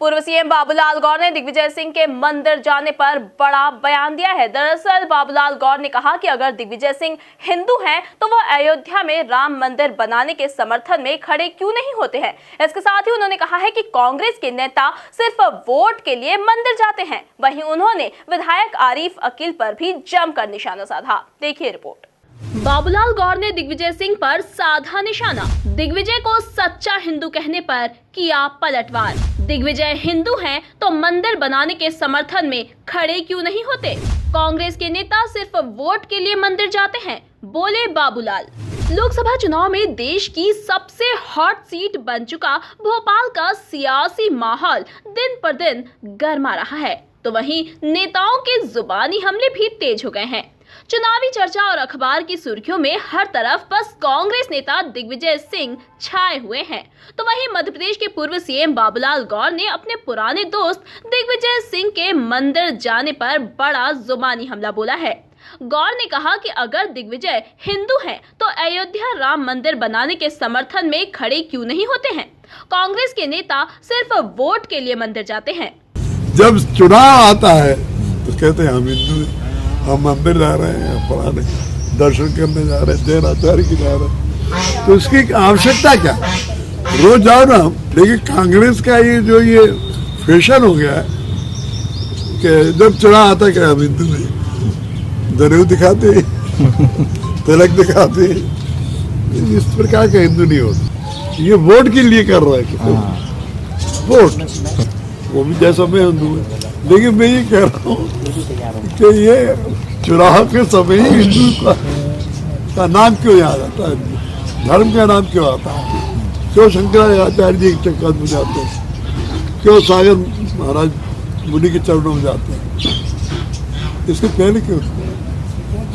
पूर्व सीएम बाबूलाल गौर ने दिग्विजय सिंह के मंदिर जाने पर बड़ा बयान दिया है। दरअसल बाबूलाल गौर ने कहा कि अगर दिग्विजय सिंह हिंदू हैं तो वह अयोध्या में राम मंदिर बनाने के समर्थन में खड़े क्यों नहीं होते हैं। इसके साथ ही उन्होंने कहा है कि कांग्रेस के नेता सिर्फ वोट के लिए मंदिर जाते हैं। वहीं उन्होंने विधायक आरिफ अकील पर भी जमकर निशाना साधा। देखिए रिपोर्ट। बाबूलाल गौर ने दिग्विजय सिंह पर साधा निशाना। दिग्विजय को सच्चा हिंदू कहने पर किया पलटवार। दिग्विजय हिंदू हैं तो मंदिर बनाने के समर्थन में खड़े क्यों नहीं होते। कांग्रेस के नेता सिर्फ वोट के लिए मंदिर जाते हैं, बोले बाबूलाल। लोकसभा चुनाव में देश की सबसे हॉट सीट बन चुका भोपाल का सियासी माहौल दिन पर दिन गर्मा रहा है, तो वहीं नेताओं के जुबानी हमले भी तेज हो गए हैं। चुनावी चर्चा और अखबार की सुर्खियों में हर तरफ बस कांग्रेस नेता दिग्विजय सिंह छाए हुए हैं। तो वहीं मध्य प्रदेश के पूर्व सीएम बाबूलाल गौर ने अपने पुराने दोस्त दिग्विजय सिंह के मंदिर जाने पर बड़ा जुबानी हमला बोला है। गौर ने कहा कि अगर दिग्विजय हिंदू हैं तो अयोध्या राम मंदिर बनाने के समर्थन में खड़े क्यों नहीं होते हैं। कांग्रेस के नेता सिर्फ वोट के लिए मंदिर जाते हैं। जब चुनाव आता है तो कहते हैं हम हिंदू हैं, हम मंदिर जा रहे हैं, पुराने दर्शन करने जा रहे हैं, जैन आचार्य की जा रहे हैं, तो इसकी आवश्यकता क्या। रोज जाओ ना। लेकिन कांग्रेस का ये फैशन हो गया है कि जब चुनाव आता है कि हम हिंदू हैं, जनेऊ दिखाते हैं, तिलक दिखाते हैं। इस प्रकार का हिंदू नहीं होता। ये वोट के लिए कर रहा है। वोट वो भी जैसा मैं हिंदू है, लेकिन मैं ये कह रहा हूँ कि ये चुनाव के समय ही हिंदू का नाम क्यों याद आता है, धर्म का नाम क्यों आता है, क्यों शंकराचार्य जी के चक्कर में जाते हैं, क्यों सागर महाराज मुनि के चरणों में जाते हैं। इसके पहले क्यों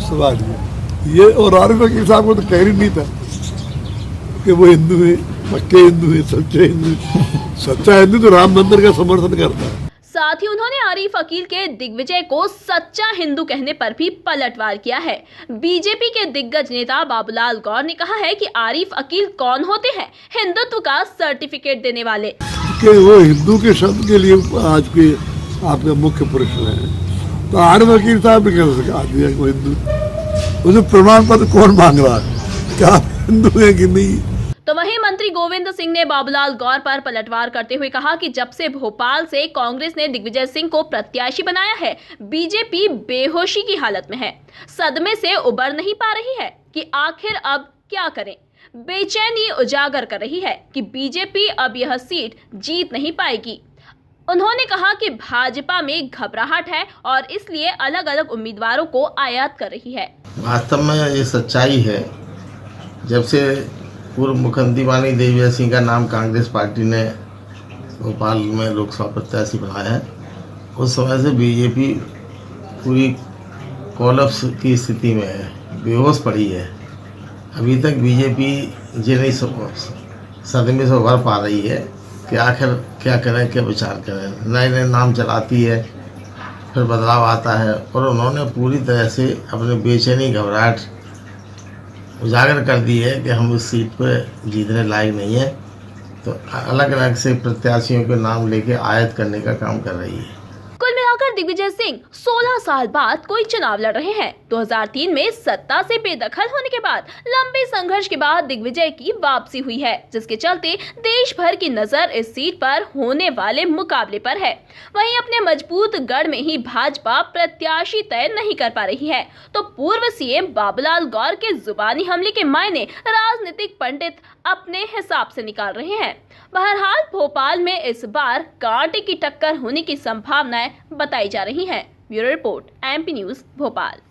सवाल ये। और आरिफ अकील साहब को तो कह ही नहीं था कि वो हिंदू है, पक्के हिंदू है, सच्चे हिंदू। सच्चा हिंदू तो राम मंदिर का समर्थन करता है। साथ ही उन्होंने आरिफ अकील के दिग्विजय को सच्चा हिंदू कहने पर भी पलटवार किया है। बीजेपी के दिग्गज नेता बाबूलाल गौर ने कहा है कि आरिफ अकील कौन होते हैं हिंदुत्व का सर्टिफिकेट देने वाले। कि वो हिंदू के शब्द के लिए आज के आपके मुख्य पुरुष है, तो आरिफ अकील साहब ने कह सका दिया को हिंदू। उसे प्रमाण पत्र कौन मांग रहा है, क्या हिंदू है कि नहीं। तो वहीं मंत्री गोविंद सिंह ने बाबूलाल गौर पर पलटवार करते हुए कहा कि जब से भोपाल से कांग्रेस ने दिग्विजय सिंह को प्रत्याशी बनाया है, बीजेपी बेहोशी की हालत में है, सदमे से उबर नहीं पा रही है कि आखिर अब क्या करें। बेचैनी उजागर कर रही है कि बीजेपी अब यह सीट जीत नहीं पाएगी। उन्होंने कहा कि भाजपा में घबराहट है और इसलिए अलग अलग उम्मीदवारों को आयात कर रही है। वास्तव में ये सच्चाई है। जब से पूर्व मुख्यमंत्री माननीय दिग्विजय सिंह का नाम कांग्रेस पार्टी ने भोपाल में लोकसभा प्रत्याशी बनाया है, उस समय से बीजेपी पूरी कोलैप्स की स्थिति में है, बेहोश पड़ी है। अभी तक बीजेपी ये नहीं सदमे से उभर पा रही है कि आखिर क्या करें, क्या विचार करें। नए नए नाम चलाती है, फिर बदलाव आता है, और उन्होंने पूरी तरह से अपनी बेचैनी घबराहट उजागर कर दी है कि हम इस सीट पर जीतने लायक नहीं है, तो अलग अलग से प्रत्याशियों के नाम लेके आयत करने का काम कर रही है। कुल मिलाकर दिग्विजय सिंह 16 साल बाद कोई चुनाव लड़ रहे हैं। 2003 में सत्ता से बेदखल होने के बाद लंबे संघर्ष के बाद दिग्विजय की वापसी हुई है, जिसके चलते देश भर की नजर इस सीट पर होने वाले मुकाबले पर है। वहीं अपने मजबूत गढ़ में ही भाजपा प्रत्याशी तय नहीं कर पा रही है, तो पूर्व सीएम बाबूलाल गौर के जुबानी हमले के मायने राजनीतिक पंडित अपने हिसाब से निकाल रहे हैं। बहरहाल भोपाल में इस बार कांटे की टक्कर होने की संभावनाएं बताई जा रही हैं। Bureau report, MP news, Bhopal.